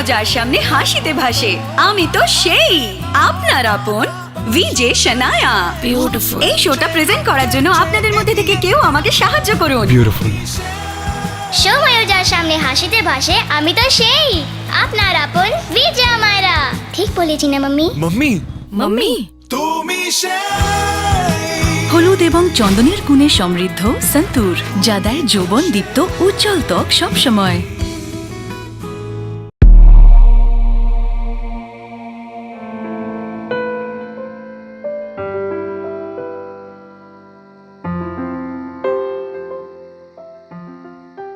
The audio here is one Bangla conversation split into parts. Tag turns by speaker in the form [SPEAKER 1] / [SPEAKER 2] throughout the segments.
[SPEAKER 1] যার সামনে হাসিতে ভাসে, আমি তো সেই আপনার আপন ভিজে শানায়া। বিউটিফুল। এই শোটা প্রেজেন্ট করার জন্য আপনাদের মধ্যে থেকে কেউ আমাকে সাহায্য করুন।
[SPEAKER 2] বিউটিফুল।
[SPEAKER 3] সময় যার সামনে হাসিতে ভাসে, আমি তো সেই আপনার আপন ভিজে মায়েরা। ঠিক বলেছি না মাম্মি?
[SPEAKER 2] Mummy
[SPEAKER 1] mummy.
[SPEAKER 2] তুমি
[SPEAKER 1] হলুদ এবং চন্দনের গুণে সমৃদ্ধ সন্তুর, যা দেয় যৌবন দীপ্ত উজ্জ্বল ত্বক সবসময়।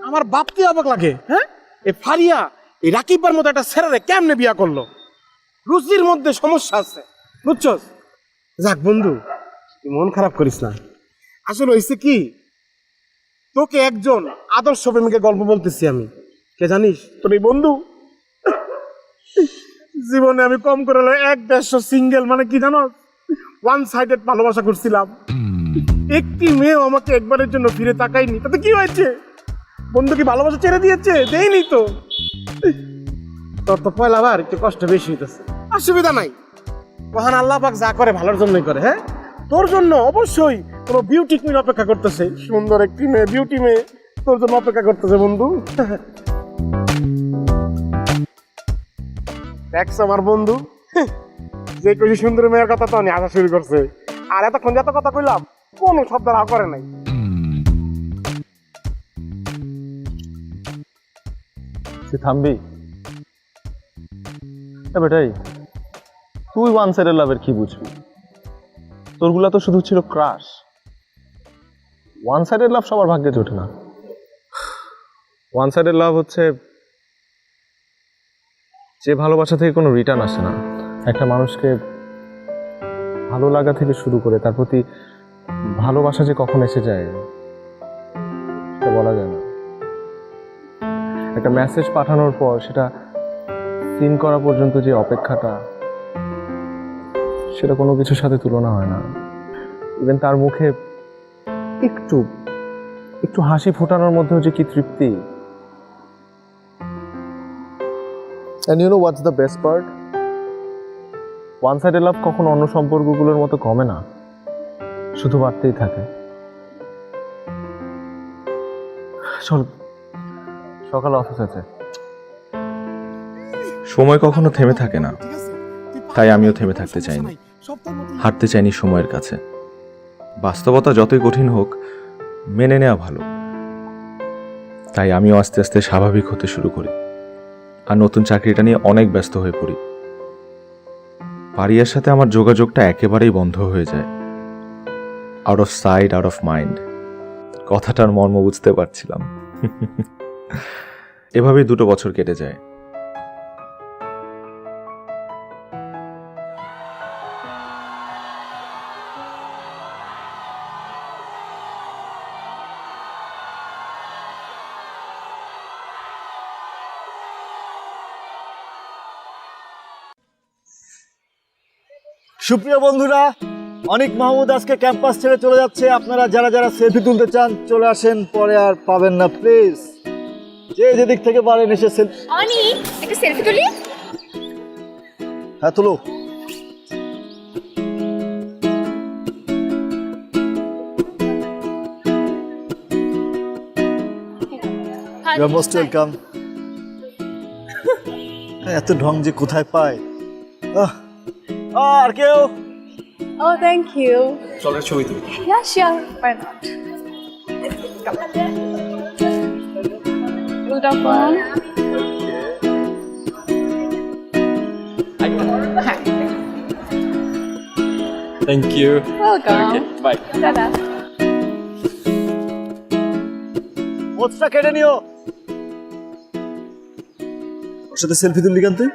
[SPEAKER 4] আমার ভাবতে অবাক লাগে, হ্যাঁ, এই ফারিয়া এই রাকিবের মতো একটা ছেড়ে কেমনে বিয়া করলো? রুচির মধ্যে সমস্যা আছে, বুঝছস? যাক বন্ধু, তুই মন খারাপ করিস না। আসলে হয়েছে কি, তোকে একজন আদর্শ প্রেমিকের গল্প বলতেছি আমি। কে জানিস? তোর এই বন্ধু। জীবনে আমি কম করে 1-150 সিঙ্গেল, মানে কি জানো, ওয়ান সাইডেড ভালোবাসা করছিলাম। একটি মেয়েও আমাকে একবারের জন্য ফিরে তাকায়নি। তাতে কি হয়েছে? বন্ধু কি ভালোবাসা ছেড়ে দিয়েছে? দেয়নি তো। তোর তো পয়লা বার একটু কষ্ট বেশি হইতেছে, অসুবিধা নাই। মহান আল্লাহ পাক যা করে ভালোর জন্যই করে। হ্যাঁ, তোর জন্য অবশ্যই কোনো বিউটি কুইন অপেক্ষা করতেছে। সুন্দর একটি মেয়ে, বিউটি মেয়ে তোর জন্য অপেক্ষা করতেছে বন্ধু। দেখছ আমার বন্ধু, যে কই সুন্দর মেয়ের কথা তো আসা শুরু করছে। আর এতক্ষণ যত কথা কইলাম, কোনো শব্দ রাহ করে নাই।
[SPEAKER 5] থামবি? বেটাই, তুই ওয়ান সাইডের লাভের কি বুঝবি? তোরগুলা তো শুধু ছিল ক্রাশ। ওয়ান সাইডের লাভ সবার ভাগ্যে জোটে না। ওয়ান সাইডের লাভ হচ্ছে যে ভালোবাসা থেকে কোনো রিটার্ন আসে না। একটা মানুষকে ভালো লাগা থেকে শুরু করে তার প্রতি ভালোবাসা যে কখন এসে যায় সেটা বলা যায় না। একটা মেসেজ পাঠানোর পর সেটা সিন করা পর্যন্ত যে অপেক্ষাটা, সেটা কোনো কিছুর সাথে তুলনা হয় না। ইভেন তার মুখে একটু একটু হাসি ফোটানোর মধ্যেও যে কি তৃপ্তি। And you know what's the best part? One sided love কখনো অন্য সম্পর্কগুলোর মতো কমে না, শুধু বাড়তেই থাকে। চল, সকালে অফিস আছে।
[SPEAKER 6] সময় কখনো থেমে থাকে না, তাই আমিও থেমে থাকতে চাইনি, হাঁটতে চাইনি সময়ের কাছে। বাস্তবতা যতই কঠিন হোক, মেনে নেওয়া ভালো। তাই আমিও আস্তে আস্তে স্বাভাবিক হতে শুরু করি, আর নতুন চাকরিটা নিয়ে অনেক ব্যস্ত হয়ে পড়ি। পারিয়ার সাথে আমার যোগাযোগটা একেবারেই বন্ধ হয়ে যায়। Out of sight, out of mind. কথাটার মর্ম বুঝতে পারছিলাম। এভাবেই 2 বছর কেটে যায়।
[SPEAKER 7] সুপ্রিয় বন্ধুরা, অনিক মাহমুদ আজকে ক্যাম্পাস ছেড়ে চলে যাচ্ছে। আপনারা যারা যারা সেলফি তুলতে চান চলে আসেন, পরে আর পাবেন না প্লিজ। যে যেদিক থেকে পারেন এসে সেলফি।
[SPEAKER 3] অনিক, একটা সেলফি তুলি।
[SPEAKER 7] হ্যাঁ, তুলো। You are most welcome. এত ঢং যে কোথায় পায়। আর কেউ?
[SPEAKER 8] Oh, thank you.
[SPEAKER 2] চলের ছবি তুলি।
[SPEAKER 8] Yeah, sure. Why not? Good afternoon.
[SPEAKER 2] Thank you.
[SPEAKER 8] Welcome.
[SPEAKER 2] Bye.
[SPEAKER 8] Ta-da.
[SPEAKER 7] মোচটা কেটে নিও। ওর সাথে সেলফি তুললি কেন তুই?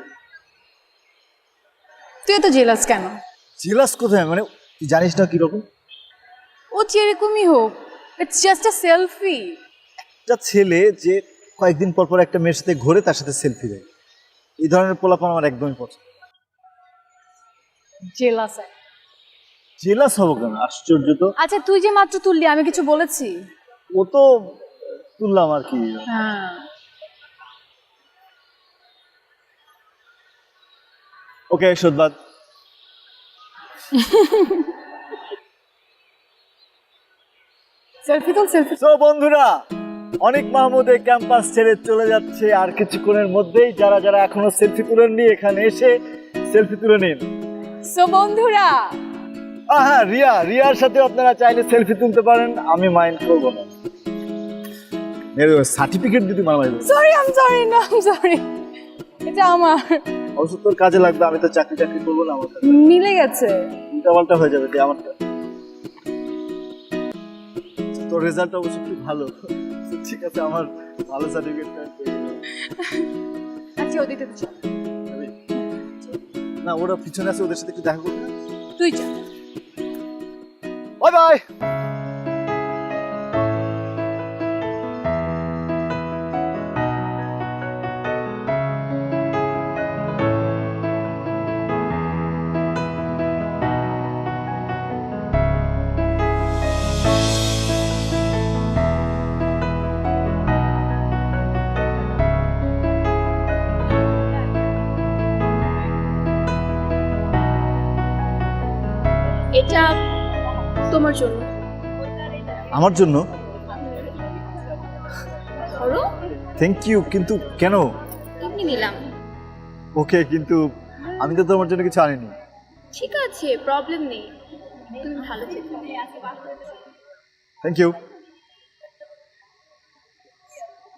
[SPEAKER 8] তুই এত জেলাস কেন?
[SPEAKER 7] জেলাস কোথায়? মানে তুই জানিস না কিরকম?
[SPEAKER 8] ও যেরকমই হোক, ইটস জাস্ট আ সেলফি।
[SPEAKER 7] একটা ছেলে যে কয়েকদিন পর পর একটা মেয়ের সাথে ঘুরে তার সাথে সেলফি দেয়, এই ধরনের পোলাপান আমার একদমই পছন্দ।
[SPEAKER 8] জেলাস।
[SPEAKER 7] জেলাস হবো কেন? আশ্চর্য তো।
[SPEAKER 8] আচ্ছা, তুই যে মাত্র তুললি, আমি কিছু বলেছি?
[SPEAKER 7] ও তো তুললাম আর কি।
[SPEAKER 8] হ্যাঁ।
[SPEAKER 7] ওকে সুদবাদ।
[SPEAKER 8] সেলফি তো সেলফি।
[SPEAKER 7] তো বন্ধুরা, অনেক মাহমুদ এই ক্যাম্পাস ছেড়ে চলে যাচ্ছে আর কিছুক্ষণের মধ্যেই। যারা যারা এখনো সেলফি তুলেননি এখানে এসে সেলফি তুলে নিন।
[SPEAKER 8] সো বন্ধুরা,
[SPEAKER 7] হ্যাঁ, রিয়ার সাথে আপনারা চাইলে সেলফি তুলতে পারেন, আমি মাইন্ড করবো না। সার্টিফিকেট দিতে মারামারি করবো।
[SPEAKER 8] সরি এটা আমার
[SPEAKER 7] অবশ্য তোর কাজে লাগবে, আমি তো চাকরি করবো না, আমার কাছে
[SPEAKER 8] মিলে গেছে।
[SPEAKER 7] উল্টাপাল্টা হয়ে যাবে দিয়ে আমারটা। তোর রেজাল্ট অবশ্য খুব ভালো, ঠিক আছে, আমার ভালো সার্টিফিকেটটা
[SPEAKER 8] আচ্ছা ওদিকে তো চল।
[SPEAKER 7] না, ওরা পিছনে আছে, ওদের সাথে একটু দেখা করবে।
[SPEAKER 8] তুই যা।
[SPEAKER 7] Bye bye.
[SPEAKER 8] এটা তোমার জন্য।
[SPEAKER 7] আমার জন্য?
[SPEAKER 8] ধরো।
[SPEAKER 7] থ্যাংক ইউ, কিন্তু কেন?
[SPEAKER 8] এমনি নিলাম।
[SPEAKER 7] ওকে, কিন্তু আমি তো তোমার জন্য কিছু আনিনি।
[SPEAKER 8] ঠিক আছে, প্রবলেম নেই, তুমি ভালো থেকো।
[SPEAKER 7] Thank you.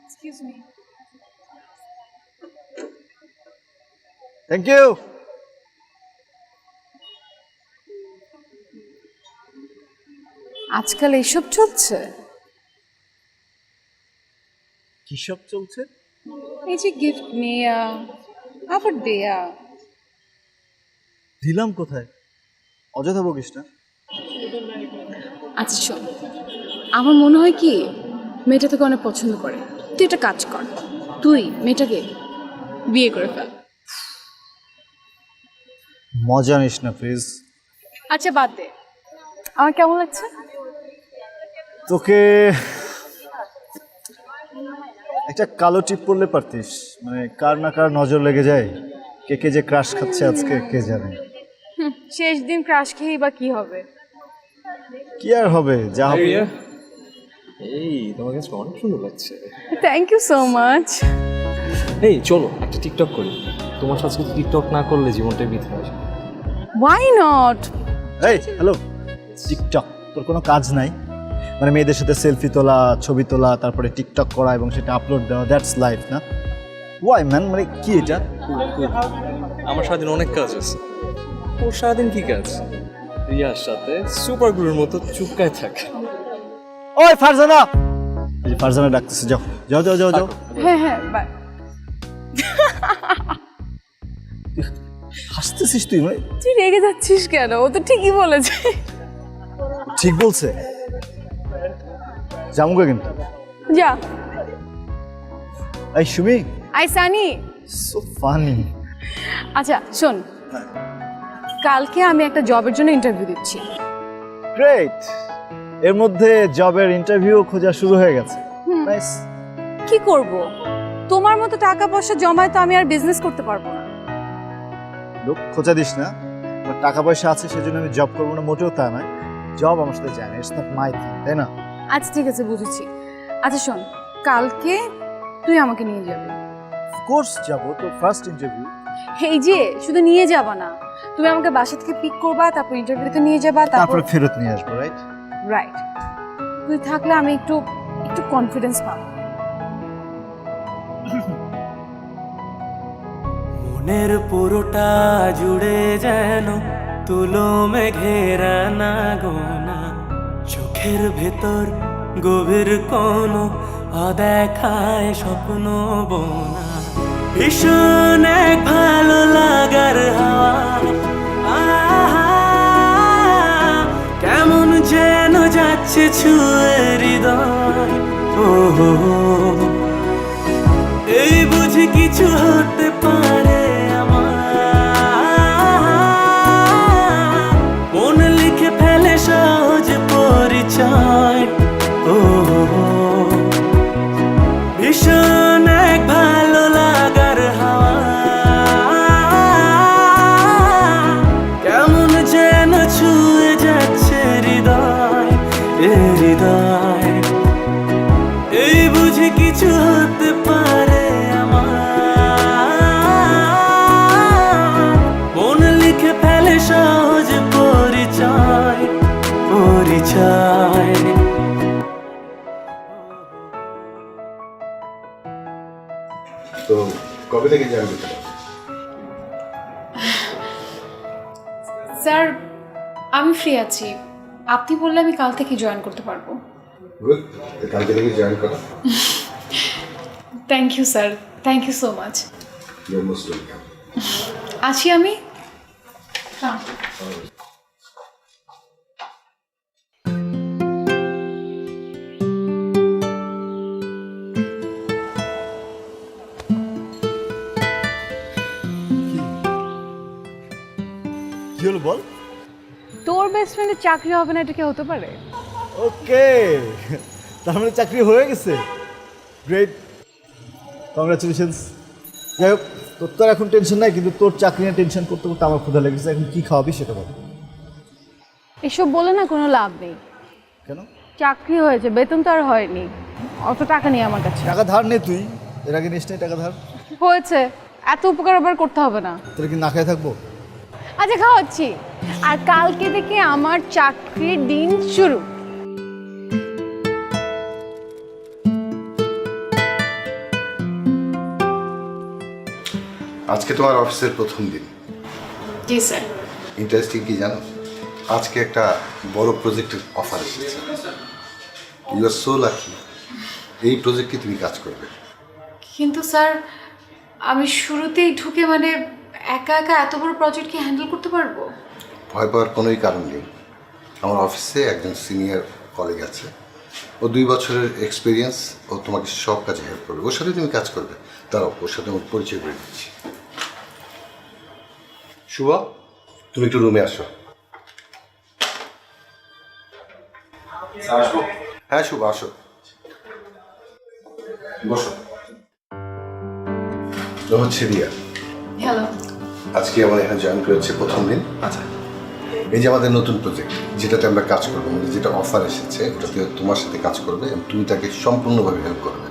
[SPEAKER 8] Excuse me.
[SPEAKER 7] Thank you.
[SPEAKER 8] আজকাল এইসব চলছে?
[SPEAKER 7] কি সব চলছে?
[SPEAKER 8] এই যে গিফট নেয়া আবার দেয়া।
[SPEAKER 7] দিলাম কোথায়? অযথা বকিস না।
[SPEAKER 8] আচ্ছা শোন, আমার মনে হয় কি মেয়েটা তোকে অনেক পছন্দ করে। তুই একটা কাজ কর, তুই মেয়েটাকে বিয়ে করে ফেল।
[SPEAKER 7] মজা নিস না প্লিজ।
[SPEAKER 8] আচ্ছা বাদ দে, আমার কেমন লাগছে?
[SPEAKER 7] তোকে একটা কালো টিপ পরলে পারতিস, মানে কার না কার নজর লেগে যায়। কে কে যে ক্রাশ খাচ্ছে আজকে কে জানে।
[SPEAKER 8] শেষ দিন ক্রাশ খেয়েই বা কি হবে?
[SPEAKER 7] কি আর হবে, যা হবে।
[SPEAKER 2] এই তোমার কাছে অনেক সুন্দর লাগছে।
[SPEAKER 8] Thank you so much.
[SPEAKER 2] এই চলো একটা টিকটক করি। তোমার সাথে টিকটক না করলে জীবনটাই বৃথা হয়ে যাবে।
[SPEAKER 8] Why not?
[SPEAKER 7] এই হ্যালো, টিকটক তোর কোনো কাজ নাই? মানে মেয়েদের সাথে সেলফি তোলা, ছবি তোলা, তারপরে টিকটক করা এবং সেটা আপলোড দেওয়া, দ্যাটস লাইফ না? ওয়াই ম্যান, মানে কি এটা?
[SPEAKER 2] আমার সারাদিন অনেক কাজ আছে। ওর সারাদিন কি কাজ? রিয়ার সাথে সুপার গ্লুর মতো চুপকায় থাকে।
[SPEAKER 7] ওই ফারজানা, এই যে ফারজানা ডাকতেছে, যাও যাও যাও যাও যাও।
[SPEAKER 8] হ্যাঁ হ্যাঁ বাই।
[SPEAKER 7] হাসতেছিস তুই? মানে
[SPEAKER 8] তুই রেগে যাচ্ছিস কেন? ও তো ঠিকই বলেছে।
[SPEAKER 7] ঠিক বলছে। জামুকা কিন্তু।
[SPEAKER 8] যা।
[SPEAKER 7] এই Sumi,
[SPEAKER 8] I Sunny.
[SPEAKER 7] So funny.
[SPEAKER 8] আচ্ছা শোন, কালকে আমি একটা জবের জন্য ইন্টারভিউ দিচ্ছি।
[SPEAKER 7] গ্রেট। এর মধ্যে জবের ইন্টারভিউ খোঁজা শুরু হয়ে গেছে। নাইস।
[SPEAKER 8] কি করব? তোমার মতো টাকা পয়সা জমায় তো আমি আর বিজনেস করতে পারবো না।
[SPEAKER 7] লোক খোঁজা দিস না। আমার টাকা পয়সা আছে সেজন্য আমি জব করবো না, মোটেও তা নয়। জব আমার সাথে যায় না, ইটস নট মাই থিং, তাই না?
[SPEAKER 8] আচ্ছা ঠিক আছে, বুঝেছি। আচ্ছা শোন, কালকে তুই আমাকে নিয়ে যাবি।
[SPEAKER 7] কোর্স যাবো, তো ফার্স্ট ইন্টারভিউ।
[SPEAKER 8] এই যে শুধু নিয়ে যাবা না, তুমি আমাকে বাসা থেকে পিক করবা, তারপর ইন্টারভিউতে নিয়ে যাবা, তারপর
[SPEAKER 7] তারপরে ফেরত নিয়ে আসবো, রাইট?
[SPEAKER 8] রাইট। তুই থাকলে আমি একটু একটু কনফিডেন্স পাবো।
[SPEAKER 9] মনের পুরোটা জুড়ে যেন তুলো মেঘেরা না গোনা, চোখের ভেতর গভীর কোনো অদেখায় স্বপ্ন বোনা, ভীষণ এক ভালো লাগার হাওয়া, আহা, কেমন যেন যাচ্ছে ছুঁয়ে হৃদয়। ও হো, এই বুঝি কিছু হতে পারে আমার, মন লিখে ফেলে সহজ পরিচয়। ও ভীষণ এক ভালো লাগার হাওয়া, বুঝি কিছু হতে পারে আমার, মন লিখে ফেলে সহজ পরিচয় পরিচয়।
[SPEAKER 10] তো কবে থেকে জয়েন করতে পারো?
[SPEAKER 8] স্যার আমি ফ্রি আছি, আপনি বললে আমি কাল থেকে জয়েন করতে পারবো।
[SPEAKER 10] গুড, কালকে থেকে জয়েন করো।
[SPEAKER 8] Thank you sir, thank you so much.
[SPEAKER 10] You are most welcome.
[SPEAKER 8] আছি আমি। হ্যাঁ।
[SPEAKER 7] কি হলো বল?
[SPEAKER 8] তোর বেস্ট ফ্রেন্ডের চাকরি হবে না, এটা কি হতে পারে?
[SPEAKER 7] ওকে, তার মানে চাকরি হয়ে গেছে। Great, congratulations. যাই হোক, তোর তো আর এখন টেনশন নাই, কিন্তু তোর চাকরি নিয়ে টেনশন করতে করতে আমার ক্ষুধা লেগেছে। এখন কি খাওয়াবি সেটা বল।
[SPEAKER 8] এসব বলে না কোনো লাভ নেই।
[SPEAKER 7] কেন?
[SPEAKER 8] চাকরি হয়েছে, বেতন তো আর হয়নি, অত টাকা নেই আমার কাছে।
[SPEAKER 7] টাকা ধার নে তুই, এর আগে নিস নাই টাকা ধার?
[SPEAKER 8] হয়েছে, এত উপকার আবার করতে হবে না।
[SPEAKER 7] তাহলে কি না খেয়ে থাকবো?
[SPEAKER 8] আচ্ছা খাওয়াচ্ছি। আর কালকে থেকে আমার চাকরির দিন শুরু।
[SPEAKER 10] আজকে তোমার অফিসের প্রথম দিন।
[SPEAKER 8] জি স্যার।
[SPEAKER 10] ইন্টারেস্টিং কি জানো, আজকে একটা বড় প্রজেক্টের অফার এসেছে। ইউ আর সো লাকি, এই প্রজেক্টে তুমি কাজ করবে।
[SPEAKER 8] কিন্তু স্যার আমি শুরুতেই ঢুকে মানে একা একা এত বড় প্রজেক্ট কি হ্যান্ডেল করতে পারবো?
[SPEAKER 10] ভয় পাওয়ার কোনোই কারণ নেই। আমার অফিসে একজন সিনিয়র কলিগ আছে, ও 2 বছরের এক্সপিরিয়েন্স, ও তোমাকে সব কাজে হেল্প করবে। ওর সাথে তুমি কাজ করবে। তারাও ওর সাথে আমার পরিচয় করে দিচ্ছি। শুভ, তুমি একটু রুমে আসো। হ্যাঁ শুভ, আসো, বসো। ও হচ্ছে রিয়া।
[SPEAKER 8] হ্যালো।
[SPEAKER 10] আজকে আমাদের এখানে জয়েন করেছে প্রথম দিন। আচ্ছা, এই যে আমাদের নতুন প্রজেক্ট যেটাতে আমরা কাজ করবো, মানে যেটা অফার এসেছে, ওটাতে তোমার সাথে কাজ করবে এবং তুমি তাকে সম্পূর্ণভাবে হেল্প করবে।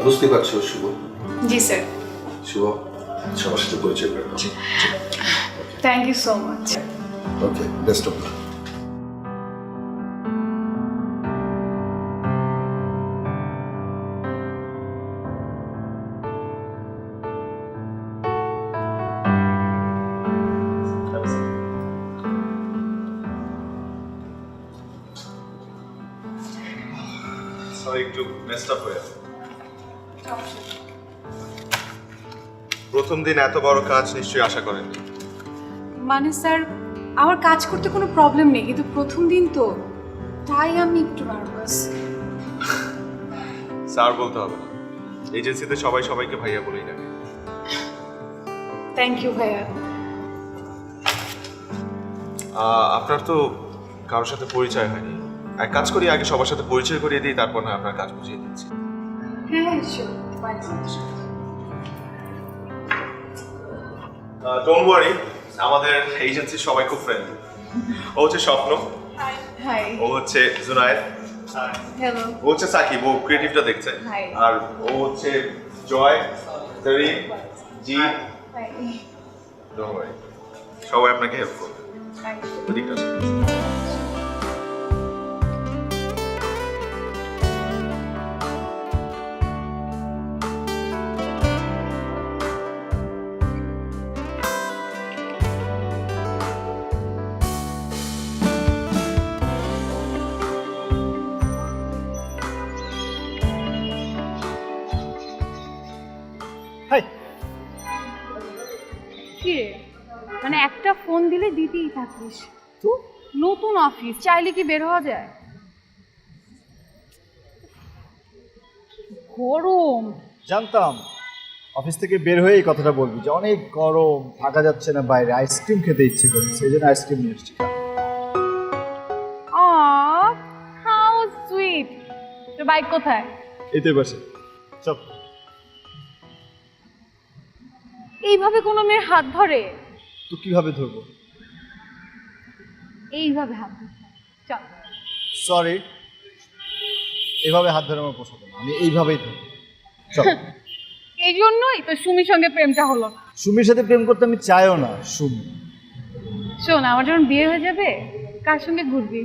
[SPEAKER 10] বুঝতে পারছো শুভ?
[SPEAKER 8] জি স্যার।
[SPEAKER 10] শুভ, সবার সাথে পরিচয় করে দাও।
[SPEAKER 8] Thank you so much.
[SPEAKER 10] Okay, best of luck.
[SPEAKER 6] একটু মেসড আপ হয়ে আছে। প্রথম দিন এত বড় কাজ নিশ্চয়ই আশা করেননি।
[SPEAKER 8] মানে স্যার আমার কাজ করতে কোনো প্রবলেম নেই, কিন্তু প্রথম দিন তো, তাই আমি একটু নার্ভাস।
[SPEAKER 6] স্যার বলতে হবে না, এজেন্সিতে সবাই সবাইকে ভাইয়া বলেই ডাকে।
[SPEAKER 8] থ্যাংক ইউ ভাইয়া।
[SPEAKER 6] আপনার তো কারোর সাথে পরিচয় হয়নি, এক কাজ করি, আগে সবার সাথে পরিচয় করিয়ে দিই, তারপর না আপনার কাজ বুঝিয়ে দিচ্ছি।
[SPEAKER 8] হ্যাঁ
[SPEAKER 6] ডোন্ট ওয়ারি, আমাদের এজেন্সির সবাই খুব ফ্রেন্ডলি। ও হচ্ছে স্বপ্ন,
[SPEAKER 8] হাই।
[SPEAKER 6] ও হচ্ছে জুনায়েদ,
[SPEAKER 8] হ্যালো।
[SPEAKER 6] ও হচ্ছে সাকিব, ও ক্রিয়েটিভটা দেখছে,
[SPEAKER 8] Hi.
[SPEAKER 6] আর ও হচ্ছে জয়, জরিন, জি। ডোন্ট ওয়ারি, সবাই আপনাকে হেল্প করবে। ওদিকটা আছে।
[SPEAKER 7] হাই,
[SPEAKER 8] কি রে, মানে একটা ফোন দিলে দিতেই থাকিস তো? নতুন অফিস, চাইলে কি বের হওয়া যায়? গরম।
[SPEAKER 7] জানতাম অফিস থেকে বের হয়ে এই কথাটা বলবি যে অনেক গরম, থাকা যাচ্ছে না বাইরে, আইসক্রিম খেতে ইচ্ছে করছে, সেই জন্য আইসক্রিম নিয়ে এসেছি।
[SPEAKER 8] আহ, হাউ সুইট। তোর বাইক কোথায়?
[SPEAKER 7] এই তো বসে চল।
[SPEAKER 8] এইভাবে কোনো মেয়ের হাত ধরে?
[SPEAKER 7] তো কিভাবে ধরবো?
[SPEAKER 8] এইভাবে হাত ধরে। চল।
[SPEAKER 7] সরি। এভাবে হাত ধরে আমার পোষাবে না, আমি এইভাবেই থাকবো। চল।
[SPEAKER 8] এই জন্যই তো সুমির সঙ্গে প্রেমটা হলো না।
[SPEAKER 7] সুমির সাথে প্রেম করতে আমি চাইও না। সুমি,
[SPEAKER 8] শোন, আমার যখন বিয়ে হয়ে যাবে কার সঙ্গে ঘুরবি?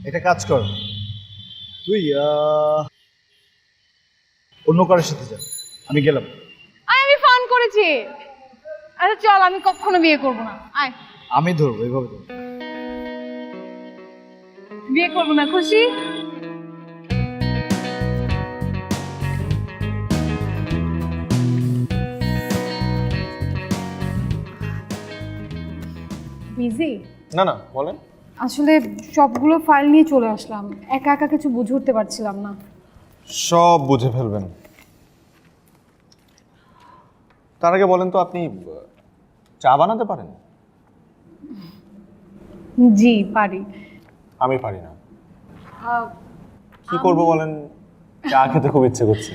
[SPEAKER 7] একটা কাজ কর, তুই অন্য কারোর সাথে যা, আমি গেলাম।
[SPEAKER 8] আমি ফান করেছি। আচ্ছা চল, আমি কখনো বিয়ে করব না। আয়,
[SPEAKER 7] আমি ধরবো, এইভাবে ধরবো।
[SPEAKER 8] বিয়ে করব না, খুশি? বিজি?
[SPEAKER 5] না না, বলেন।
[SPEAKER 8] আসলে সবগুলো ফাইল নিয়ে চলে আসলাম, একা একা কিছু বুঝে উঠতে পারছিলাম না।
[SPEAKER 5] সব বুঝে ফেলবেন। তার আগে বলেন তো, আপনি চা বানাতে পারেন?
[SPEAKER 8] জি পারি।
[SPEAKER 5] আমি পারি না। কি করব বলেন, চা খেতে খুব ইচ্ছে করছে।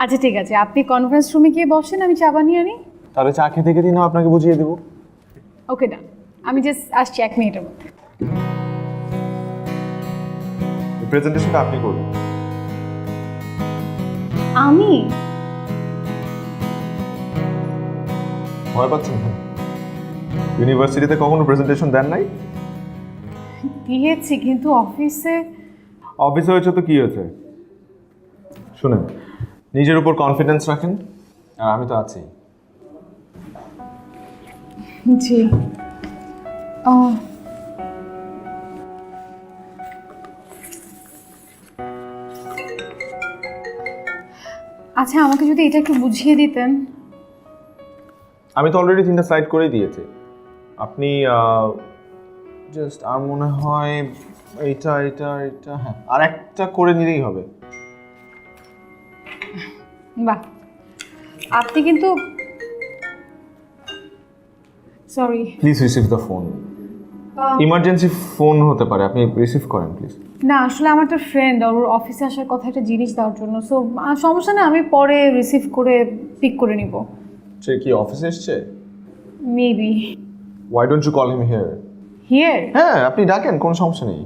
[SPEAKER 8] আচ্ছা ঠিক আছে, আপনি কনফারেন্স রুমে গিয়ে বসেন, আমি চা বানিয়ে আনি।
[SPEAKER 5] তাহলে চা খেতে খেতে না আপনাকে বুঝিয়ে দেবো।
[SPEAKER 8] ওকে ডান, আমি জাস্ট আসছি 1 মিনিটের মধ্যে।
[SPEAKER 5] প্রেজেন্টেশনটা আপনি করবেন।
[SPEAKER 8] আমি?
[SPEAKER 5] ভয় পাচ্ছেন? ইউনিভার্সিটিতে কখনো প্রেজেন্টেশন দেন নাই?
[SPEAKER 8] দিয়েছি, কিন্তু অফিসে
[SPEAKER 5] হয়েছে তো কি হয়েছে? শুনেন, নিজের উপর কনফিডেন্স রাখেন, আর আমি তো আছি।
[SPEAKER 8] জি। আচ্ছা, আমাকে যদি এটা একটু বুঝিয়ে দিতেন।
[SPEAKER 5] আমি তো অলরেডি 3টা স্লাইড করে দিয়েছি। আপনি জাস্ট, আর মনে হয় এটা হ্যাঁ, আর একটা করে নিলেই হবে।
[SPEAKER 8] বাহ, আপনি কিন্তু sorry.
[SPEAKER 5] Please receive the phone. Emergency phone হতে পারে, আপনি রিসিভ করেন প্লিজ।
[SPEAKER 8] না, আসলে আমার একটা ফ্রেন্ড, ওর অফিসে আসার কথা একটা জিনিস দেওয়ার জন্য। সো সমস্যা না, আমি পরে রিসিভ করে পিক করে নিব।
[SPEAKER 5] সে কি অফিসে এসছে?
[SPEAKER 8] Maybe.
[SPEAKER 5] Why don't you call him here?
[SPEAKER 8] Here?
[SPEAKER 5] হ্যাঁ, আপনি ডাকেন, কোনো সমস্যা নেই।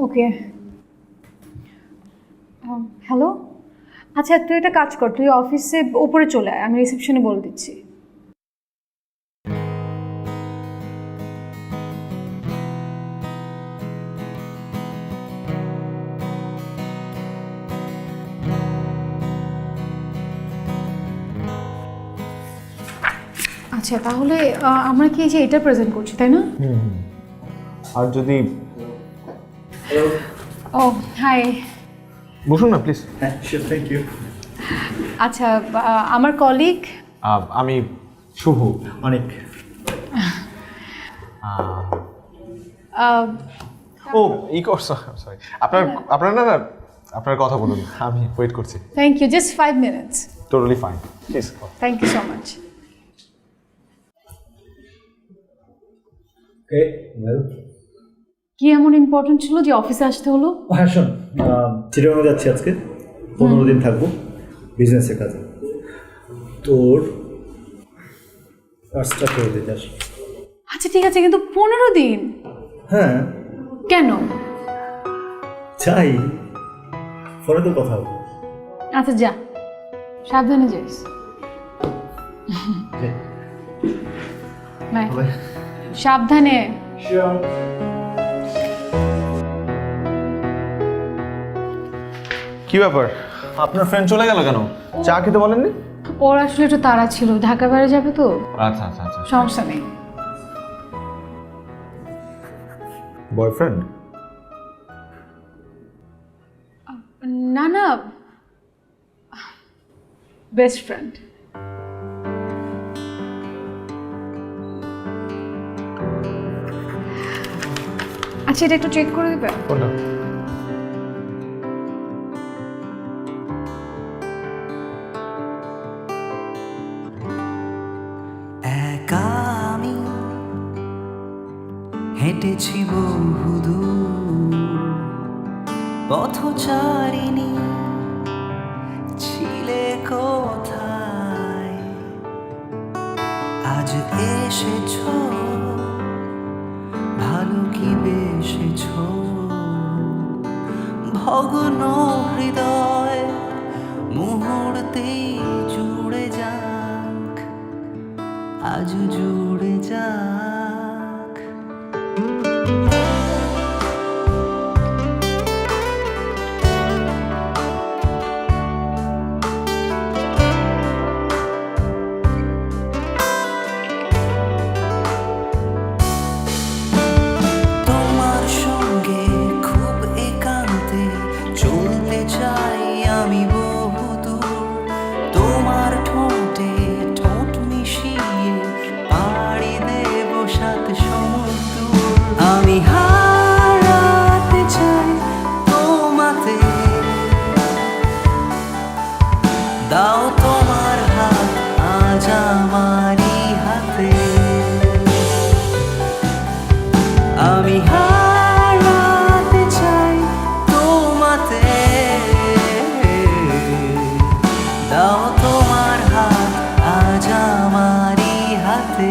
[SPEAKER 8] ওকে। হ্যালো, আচ্ছা তুই একটা কাজ কর, তুই অফিসে ওপরে চলে আয়, আমি রিসেপশনে বলে দিচ্ছি। আচ্ছা তাহলে আমরা কি এই যে এটা প্রেজেন্ট করছি, তাই না?
[SPEAKER 5] আর যদি
[SPEAKER 8] ও হাই,
[SPEAKER 5] বসুন না প্লিজ।
[SPEAKER 7] হ্যাঁ শিওর, থ্যাংক ইউ।
[SPEAKER 8] আচ্ছা আমার কলিগ
[SPEAKER 5] আমি শুভ।
[SPEAKER 7] অনেক।
[SPEAKER 5] ও সরি, আপনার না আপনার কথা বলুন, আমি ওয়েট করছি।
[SPEAKER 8] Thank you, just 5 minutes.
[SPEAKER 5] Totally fine, please.
[SPEAKER 8] Thank you so much.
[SPEAKER 7] Okay, well.
[SPEAKER 8] কি এমন ইম্পর্টেন্ট ছিল যে অফিসে আসতে হলো?
[SPEAKER 7] হ্যাঁ শোন, চিটাগাং যাচ্ছি আজকে, 15 দিন থাকবো বিজনেসের কাজে। তোর কাজটা করে দিতে আসি।
[SPEAKER 8] আচ্ছা ঠিক আছে, কিন্তু 15 দিন?
[SPEAKER 7] হ্যাঁ।
[SPEAKER 8] কেন?
[SPEAKER 7] চাই, ফোনে তো কথা হবে।
[SPEAKER 8] আচ্ছা যা, সাবধানে যাইস। বাই। সাবধানে।
[SPEAKER 5] কি ব্যাপার, আপনার ফ্রেন্ড চলে গেল কেন? চা খেতে বলেননি?
[SPEAKER 8] ওর আসলে একটু তাড়া ছিল, ঢাকা বাইরে যাবে তো।
[SPEAKER 5] আচ্ছা আচ্ছা আচ্ছা,
[SPEAKER 8] সমস্যা নেই।
[SPEAKER 5] বয়ফ্রেন্ড?
[SPEAKER 8] না না, বেস্ট ফ্রেন্ড। আচ্ছা এটা একটু চেক করে দিবে?
[SPEAKER 5] কোনটা?
[SPEAKER 9] একা আমি হেঁটেছি বহুদূর, পথচারিণী ছিলে কোথায়? আজ এসেছো, ভালো কি বেসেছো? ভগ্ন হৃদয় মুহূর্তেই জুড়ে যাক, আজ জুড়ে যাক। তোমার সঙ্গে খুব একান্তে চলতে চাই আমি বহুদূর, তোমার ঠোঁটে ঠোঁট মিশিয়ে পাড়ি দেব সাত সমুদ্র। আমি হারাতে চাই তোমাতে, দাও তোমার হাত আজ আমারই হাতে। আমি হারাতে চাই তোমাতে, দাও তোমার হাত আজ আমারই হাতে।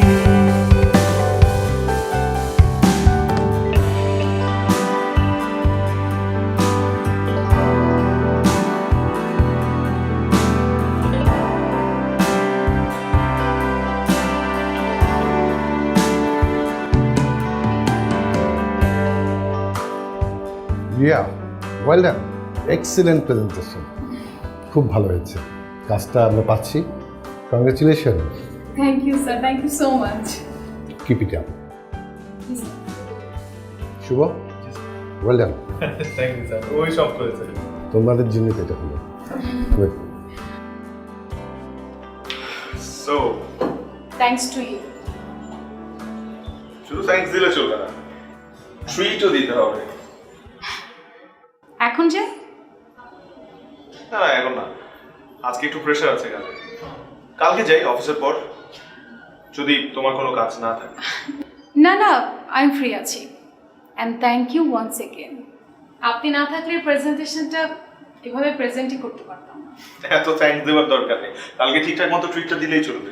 [SPEAKER 10] Riya, well done, excellent presentation, খুব ভালো হয়েছে। কাজটা আমরা পাচ্ছি, congratulation.
[SPEAKER 8] Thank you sir, thank you so much.
[SPEAKER 10] Keep it up. Shubho, well done.
[SPEAKER 5] Thank you sir, ওই সব করেছে।
[SPEAKER 10] তোমাদের জন্য তো এটা হলো। Good.
[SPEAKER 5] So
[SPEAKER 8] thanks to you.
[SPEAKER 5] শুধু থ্যাঙ্কস দিলে চলবে না, ট্রিটও দিতে হবে।
[SPEAKER 8] এখন যে
[SPEAKER 5] না না, এখন না, আজকে একটু প্রেশার আছে কাজে। কালকে যাই অফিসের পর, যদি তোমার কোনো কাজ না থাকে।
[SPEAKER 8] না না, আই এম ফ্রি আছি। And thank you once again. আপনি না থাকলে প্রেজেন্টেশনটা এভাবে প্রেজেন্টই করতে পারতাম না।
[SPEAKER 5] এত থ্যাঙ্কস দেওয়ার দরকার নেই, কালকে ঠিকঠাক মতো ট্রিটটা দিলেই চলবে।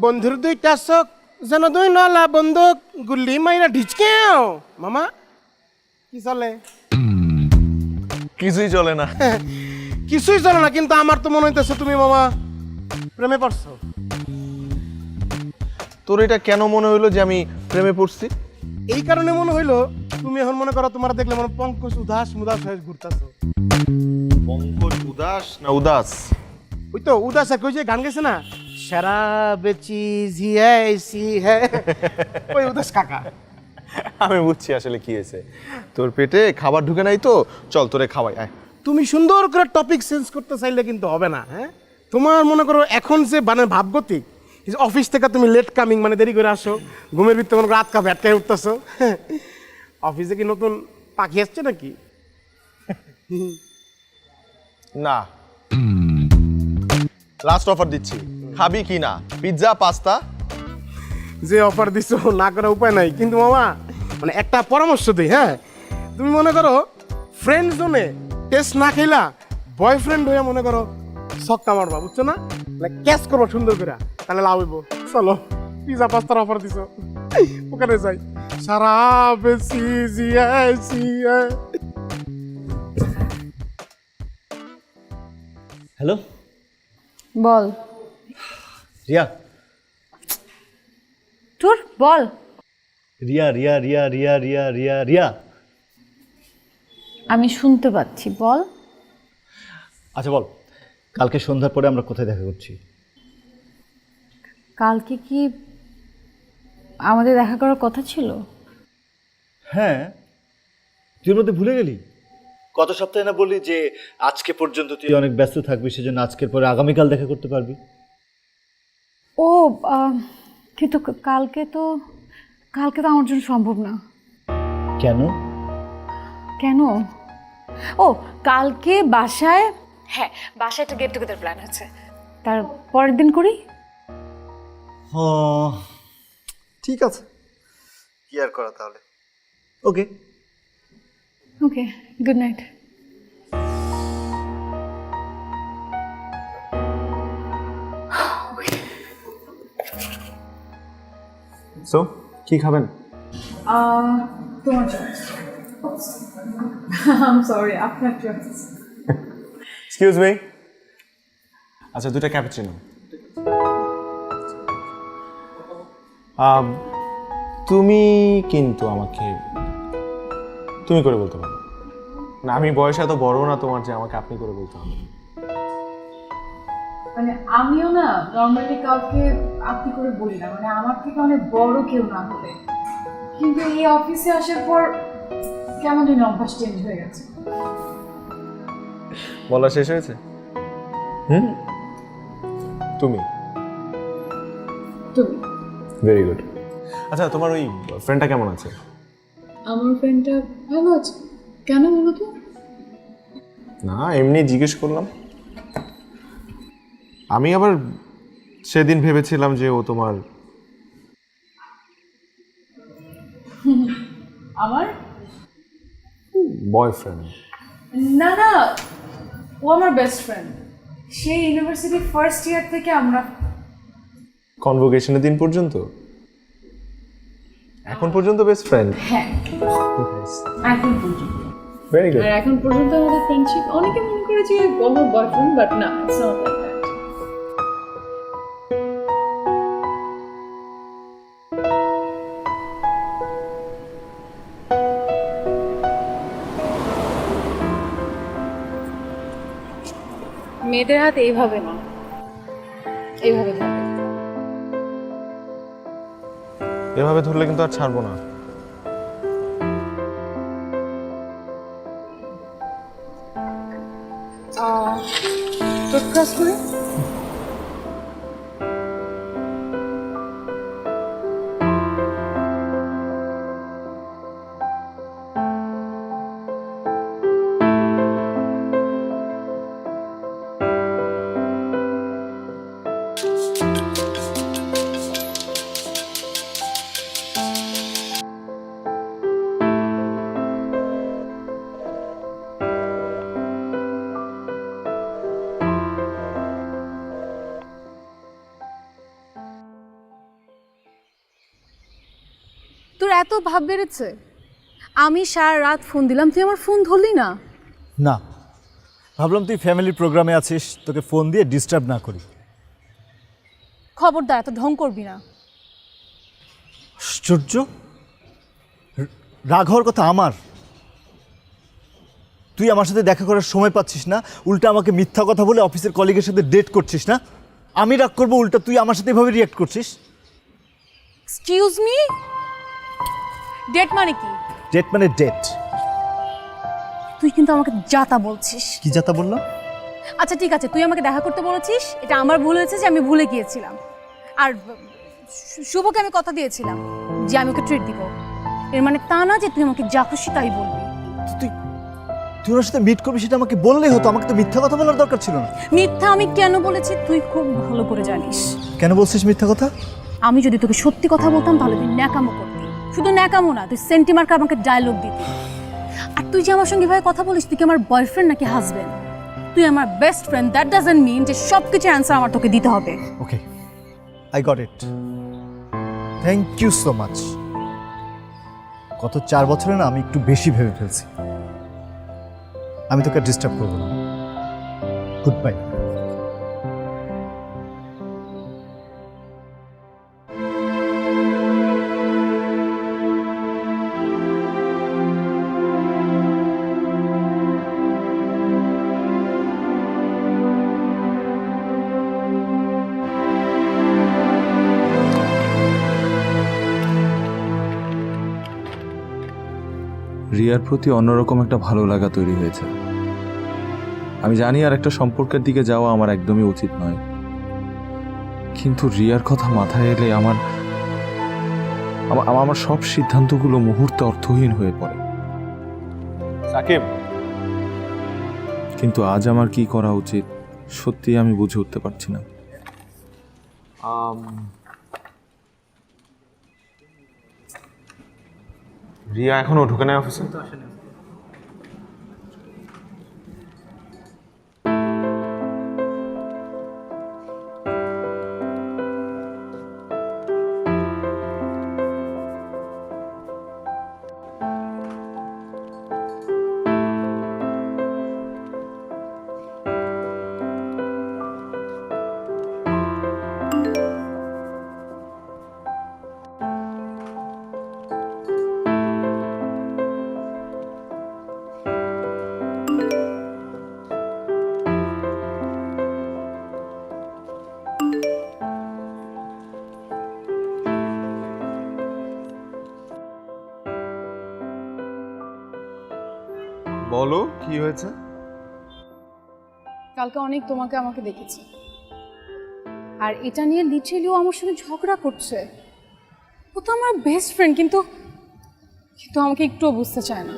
[SPEAKER 4] বন্ধুর দুইটা চোখ যেন দুই নলা বন্দুক, গুল্লি মাইরা ঢিচকেও। মামা কি চলে?
[SPEAKER 6] কিছুই চলে না।
[SPEAKER 4] কিছুই চলে না, কিন্তু আমার তো মনে হইতেছে তুমি মামা প্রেমে পড়ছো।
[SPEAKER 6] তোর এটা কেন মনে হইলো যে আমি প্রেমে পড়ছি?
[SPEAKER 4] এই কারণে মনে হইলো তুমি এখন মনে করো তোমার দেখলে মনে পঙ্কজ উদাস মুদাস হয়ে ঘুরতেছো।
[SPEAKER 6] পঙ্কজ উদাস না উদাস?
[SPEAKER 4] ওই তো উদাস এক ওই যে গান গেছে না, শরাব চিজ হি ऐसी है, ওই উদাস কাকা।
[SPEAKER 6] আমি বুঝছি আসলে কি হয়েছে, তোর পেটে খাবার ঢুকে নাই তো, চল তোরে খাওয়াই আয়।
[SPEAKER 4] তুমি সুন্দর করে টপিক চেঞ্জ করতে চাইলে কিন্তু হবে না। হ্যাঁ, তোমার মনে করো এখন যে মানে ভাবগতিক, অফিস থেকে তুমি লেট কামিং মানে দেরি করে আসো, ঘুমের ভিতরে মনে করো রাত কা ভ্যাটকায় উঠতেছো। অফিসে কি নতুন পাখি আসছে নাকি?
[SPEAKER 6] না, লাস্ট অফার দিচ্ছি, খাবি কি না? Pizza, pasta.
[SPEAKER 4] যে অফার দিছো না করার উপায় নাই, কিন্তু মামা মানে একটা পরামর্শ দিই। হ্যাঁ, তুমি মনে করো ফ্রেন্ড জোনে টেস্ট না খেলা বয়ফ্রেন্ড হয়ে মনে করো ছক্কা মারবা, বুঝছো না? ক্যাচ করবো সুন্দর করে, তাহলে লাভ হইব। চলো, পিজা পাস্তার অফার দিছো, ওখানে যাই। সারা বেশি
[SPEAKER 7] হ্যালো
[SPEAKER 8] বল
[SPEAKER 7] রিয়া,
[SPEAKER 8] তোর বল।
[SPEAKER 7] রিয়া রিয়া রিয়া রিয়া রিয়া রিয়া রিয়া।
[SPEAKER 8] আমি শুনতে পাচ্ছি, বল।
[SPEAKER 7] আচ্ছা বল, কালকে সন্ধ্যার পরে আমরা কোথায় দেখা করছি?
[SPEAKER 8] কালকে কি আমাদের দেখা করার কথা ছিল?
[SPEAKER 7] হ্যাঁ, তুই মধ্যে ভুলে গেলি? গত সপ্তাহে না বললি যে আজকে পর্যন্ত তুই অনেক ব্যস্ত থাকবি, সেজন্য আজকের পরে আগামীকাল দেখা করতে পারবি।
[SPEAKER 8] ও কিন্তু কালকে তো আমার জন্য সম্ভব না।
[SPEAKER 7] কেন?
[SPEAKER 8] কেন? ও কালকে বাসায় হ্যাঁ, বাসায় একটা গেট টুগেদার প্ল্যান হচ্ছে, তার পরের দিন করি।
[SPEAKER 7] ও ঠিক আছে, কি আর করা তাহলে। ওকে
[SPEAKER 8] ওকে, গুড নাইট।
[SPEAKER 5] সো কি খাবেন?
[SPEAKER 8] তোমার চয়েস। আই এম সরি, আপনার চয়েস।
[SPEAKER 5] Excuse me. আচ্ছা, 2টা ক্যাপুচিনো। তুমি কিন্তু আমাকে তুমি করে বলতে পারো না, আমি বয়সে এত বড় না তোমার যে আমাকে আপনি করে বলতে হবে।
[SPEAKER 8] মানে আমিও না নর্মালি কাউকে আপনি করে বলি না, মানে আমার থেকে অনেক বড় কেউ না হলে, কিন্তু এই অফিসে আসার পর কেমন যেন অভ্যাস চেঞ্জ হয়ে গেছে।
[SPEAKER 5] বলা শেষ হয়েছে? তুমি
[SPEAKER 8] তুমি
[SPEAKER 5] ভেরি গুড। আচ্ছা, তোমার ওই ফ্রেন্ডটা কেমন আছে?
[SPEAKER 8] আমার ফ্রেন্ডটা ভালো আছে। কেন বলো তো?
[SPEAKER 5] না, এমনি জিজ্ঞেস করলাম। আমি আবার সেদিন ভেবেছিলাম যে ও তোমার
[SPEAKER 8] আমার
[SPEAKER 5] বয়ফ্রেন্ড।
[SPEAKER 8] না না, ও আমার বেস্ট ফ্রেন্ড। সেই ইউনিভার্সিটি ফার্স্ট ইয়ার থেকে আমরা
[SPEAKER 5] কনভোকেশনের দিন পর্যন্ত, এখন পর্যন্ত বেস্ট ফ্রেন্ড।
[SPEAKER 8] হ্যাঁ এখন পর্যন্ত।
[SPEAKER 5] Very good.
[SPEAKER 8] আর এখন পর্যন্ত আমাদের ফ্রেন্ডশিপ, অনেকে মনে করে যে আমার বয়ফ্রেন্ড, বাট না, ইটস নট লাইক দ্যাট। মেয়েদের হাত এইভাবে না, এইভাবে ধরে।
[SPEAKER 5] এভাবে ধরলে কিন্তু আর ছাড়বো না।
[SPEAKER 8] টুথব্রাশ করে
[SPEAKER 11] তোর এত ভাব বেড়েছে? আমি সারা রাত ফোন দিলাম, তুই আমার ফোন ধরলি না।
[SPEAKER 7] না, ভাবলাম তুই ফ্যামিলি প্রোগ্রামে আছিস, তোকে ফোন দিয়ে ডিস্টার্ব না করি।
[SPEAKER 11] খবরদার, এত ঢং করবি না।
[SPEAKER 7] আশ্চর্য, রাগ হওয়ার কথা আমার। তুই আমার সাথে দেখা করার সময় পাচ্ছিস না, উল্টা আমাকে মিথ্যা কথা বলে অফিসের কলিগের সাথে ডেট করছিস না। আমি রাগ করবো, উল্টা তুই আমার সাথে এভাবে রিয়াক্ট করছিস।
[SPEAKER 11] এক্সকিউজ মি, ডেট মানে কি?
[SPEAKER 7] ডেট মানে ডেট।
[SPEAKER 11] তুই কিন্তু আমাকে যাতা বলছিস।
[SPEAKER 7] কি যাতা বললাম?
[SPEAKER 11] আচ্ছা ঠিক আছে, তুই আমাকে দেখা করতে বলেছিস, এটা আমার ভুল হয়েছে যে আমি ভুলে গিয়েছিলাম। আর শুভকে আমি কথা দিয়েছিলাম যে আমি ওকে ট্রিট দিব। এর মানে তা না যে তুই আমাকে যা খুশি তাই বলবি।
[SPEAKER 7] তুই তুই ওর সাথে মিট করবি সেটা আমাকে বললেই হতো, আমাকে তো মিথ্যা কথা বলার দরকার ছিল না।
[SPEAKER 11] মিথ্যা আমি কেন বলেছি তুই খুব ভালো করে জানিস।
[SPEAKER 7] কেন বলছিস মিথ্যা কথা?
[SPEAKER 11] আমি যদি তোকে সত্যি কথা বলতাম তাহলে তুই ন্যাকামো করতি। শুধু ন্যাকামো না, তুই সেন্টিমার্কে আমাকে ডায়লগ দিতি। আর তুই যে আমার সঙ্গে এভাবে কথা বলিস, তুই কি আমার বয়ফ্রেন্ড নাকি হাজবেন্ড? তুই আমার best friend, that doesn't mean যে সব কিছু অ্যান্সার আমার তোকে দিতে হবে।
[SPEAKER 7] Okay, I got it, thank you so much. গত 4 বছরে না আমি একটু বেশি ভেবে ফেলছি। আমি তোকে ডিস্টার্ব করবো না। Good bye.
[SPEAKER 6] রিয়ার প্রতি অন্যরকম একটা ভালো লাগা তৈরি হয়েছে। আমি জানি আর একটা সম্পর্কের দিকে যাওয়া আমার একদমই উচিত নয়, কিন্তু রিয়ার কথা মাথায় এলে আমার সব সিদ্ধান্তগুলো মুহূর্তে অর্থহীন হয়ে পড়ে।
[SPEAKER 5] সাকিব,
[SPEAKER 6] কিন্তু আজ আমার কি করা উচিত সত্যি আমি বুঝে উঠতে পারছি না।
[SPEAKER 5] রিয়া এখনো ঢুকে নেয় অফিসে? বলো কি হয়েছে?
[SPEAKER 11] কালকে অনেক তোমাকে আমাকে দেখেছে, আর এটা নিয়ে লিটারেলি ও আমার সঙ্গে ঝগড়া করছে। ও তো আমার বেস্ট ফ্রেন্ড, কিন্তু কিন্তু আমাকে একটুও বুঝতে চায় না।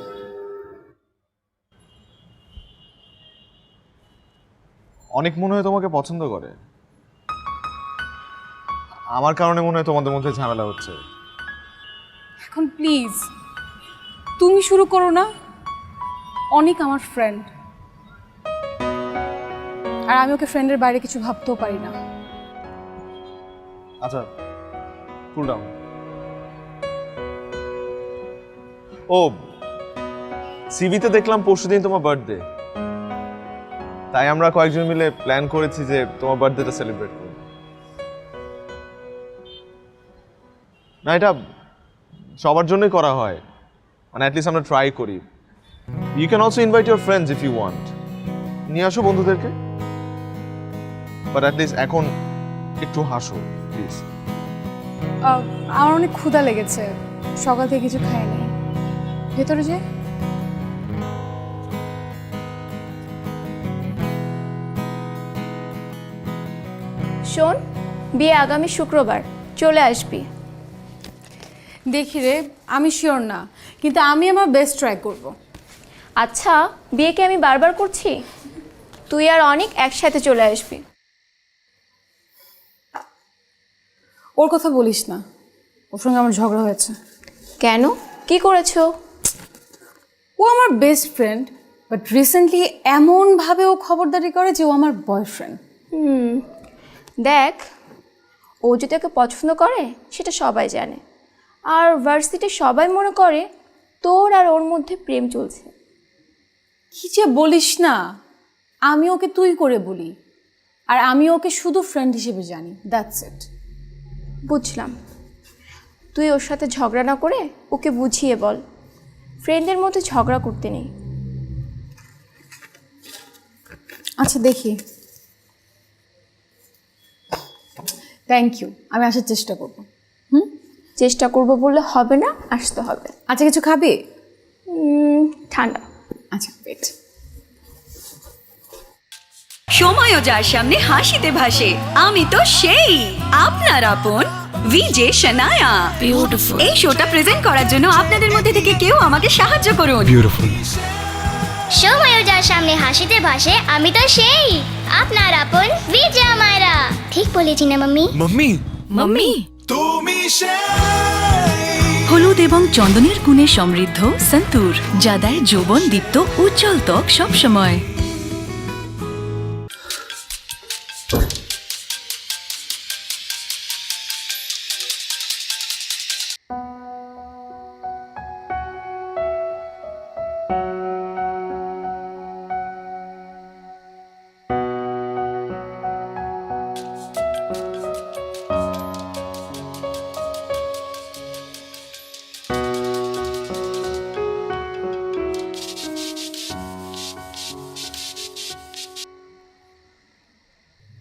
[SPEAKER 5] অনেক মনে হয় তোমাকে পছন্দ করে। আমার কারণে মনে হয় তোমাদের মধ্যে ঝামেলা হচ্ছে।
[SPEAKER 11] এখন প্লিজ তুমি শুরু করো না। অনেক আমার ফ্রেন্ড, আর আমি ওকে ফ্রেন্ডের বাইরে কিছু ভাবতেও পারি না।
[SPEAKER 5] আচ্ছা কুল ডাউন। ও সিভিতে দেখলাম পরশুদিন তোমার বার্থডে, তাই আমরা কয়েকজন মিলে প্ল্যান করেছি যে তোমার বার্থডেটা সেলিব্রেট করব। না, এটা সবার জন্যই করা হয়, মানে অ্যাটলিস্ট আমরা ট্রাই করি। You can also invite your friends if you want. নিয়ে আসো বন্ধুদেরকে, বাট অ্যাটলিস্ট এখন একটু হাসো প্লিজ।
[SPEAKER 11] আমার অনেক ক্ষুধা লেগেছে, সকাল থেকে কিছু খাইনি। ভেতরে যে
[SPEAKER 12] শোন, বিয়ে আগামী শুক্রবার, চলে আসবি।
[SPEAKER 11] দেখি রে, আমি শিওর না, কিন্তু আমি আমার বেস্ট ট্রাই করব।
[SPEAKER 12] আচ্ছা, বিয়েকে আমি বারবার করছি? তুই আর অনেক একসাথে চলে আসবি।
[SPEAKER 11] ওর কথা বলিস না, ওর সঙ্গে আমার ঝগড়া হয়েছে।
[SPEAKER 12] কেন, কি করেছো?
[SPEAKER 11] ও আমার বেস্ট ফ্রেন্ড, বাট রিসেন্টলি এমনভাবে ও খবরদারি করে যে ও আমার বয়ফ্রেন্ড।
[SPEAKER 12] দেখ, ও যদি ওকে পছন্দ করে সেটা সবাই জানে, আর ভার্সিটি সবাই মনে করে তোর আর ওর মধ্যে প্রেম চলছে।
[SPEAKER 11] কি যে বলিস না, আমি ওকে তুই করে বলি, আর আমি ওকে শুধু ফ্রেন্ড হিসেবে জানি, দ্যাটস ইট।
[SPEAKER 12] বুঝলাম, তুই ওর সাথে ঝগড়া না করে ওকে বুঝিয়ে বল, ফ্রেন্ডের মধ্যে ঝগড়া করতে নেই।
[SPEAKER 11] আচ্ছা দেখি, থ্যাংক ইউ, আমি আসার চেষ্টা করব।
[SPEAKER 12] চেষ্টা করব বললে হবে না, আসতে হবে।
[SPEAKER 11] আচ্ছা কিছু খাবি?
[SPEAKER 12] ঠান্ডা।
[SPEAKER 11] আচ্ছা ওয়েট।
[SPEAKER 1] সময়ও যার সামনে হাসিতে ভাসে, আমি তো সেই আপনার আপন ভিজে শনায়া। বিউটিফুল। এই শোটা প্রেজেন্ট করার জন্য আপনাদের মধ্যে থেকে কেউ আমাকে সাহায্য করুন।
[SPEAKER 2] বিউটিফুল।
[SPEAKER 3] সময়ও যার সামনে হাসিতে ভাসে, আমি তো সেই আপনার আপন বিজা মায়েরা। ঠিক বলেছি না মাম্মি?
[SPEAKER 9] মাম্মি
[SPEAKER 1] মাম্মি,
[SPEAKER 9] তুমি
[SPEAKER 1] হলুদ এবং চন্দনের গুণে সমৃদ্ধ সন্তুর, যা দেয় যৌবন দীপ্ত উজ্জ্বল ত্বক সবসময়।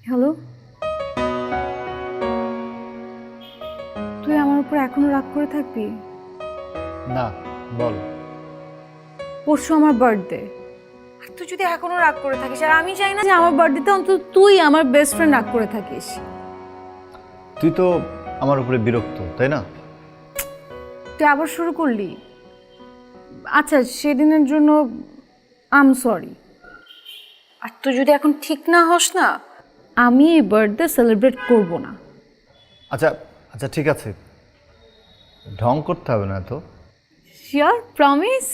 [SPEAKER 11] হ্যালো, তুই আমার উপর এখনো রাগ করে থাকবি?
[SPEAKER 7] না, বল।
[SPEAKER 11] পরশু আমার বার্থডে, আর তুই যদি এখনো রাগ করে থাকিস, আর আমি চাই না যে আমার বার্থডেতে অন্তত তুই আমার বেস্ট ফ্রেন্ড রাগ করে থাকিস।
[SPEAKER 7] তুই তো আমার উপরে বিরক্ত, তাই না?
[SPEAKER 11] তুই আবার শুরু করলি। আচ্ছা, সেদিনের জন্য আই এম সরি। আর তুই যদি এখন ঠিক না হস না, আমি এই বার্থডে সেলিব্রেট করব না।
[SPEAKER 7] আচ্ছা আচ্ছা ঠিক আছে, ঢং করতে হবে না তো।
[SPEAKER 11] Sure, promise?